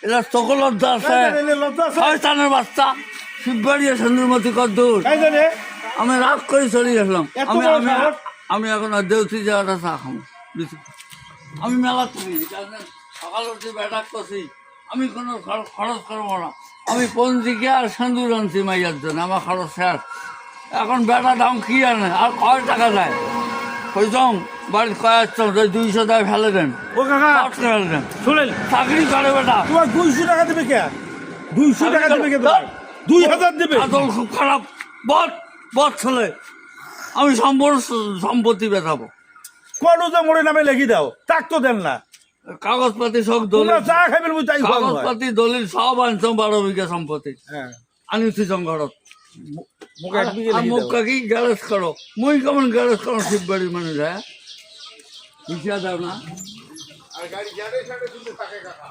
এটা সকল লজ্জা আছে শয়তানের বাচ্চা শিববাড়ি সুন্দরমতি কদ্দুর আমি রাগ করে চলে আসলাম আমি আমি আমি এখন দেউতি যাওয়াটা চা খাবো আমি মেলা তুমি সকাল উঠে ব্যাটাক করছি আমি কোনো খরচ করবো না আমি পঞ্জিকে আর সেন্দুর আনছি মাইয়ার জন্য আমার খরচ শেষ এখন বেটা দাম কি আনে আর কয় টাকা দেয় ওই যাও বাড়ি কয়েক 200 টাকা ফেলে দেন ও কাকা ফেলে দেন শুনেন চাকরি করে বেটা তোমার 200 টাকা দেবে কে 200 টাকা দেবে কে তোমার 2000 দেবে আদল খুব খারাপ বট ছেলে আমি সম্পত্তি বেচাবো কোন মোড়ে নামে লিখি দাও তাক তো দেন না কাগজপাতি সব দলিল তোমরা যা খাইবেন বুঝ তাই খাওয়া হয়। কাগজপাতি দলিল সব আনছো 12 বিঘা সম্পত্তি হ্যাঁ আনিছি জঙ্গলত মুখ এক বিঘে লিখি মুখ দাও কাকি গ্যারেজ করো মুই কেমন গ্যারেজ করো শিববাড়ির মানুষ হ্যাঁ হিসা দাও না আর গাড়ি যাবে সাথে কিন্তু থাকে কাকা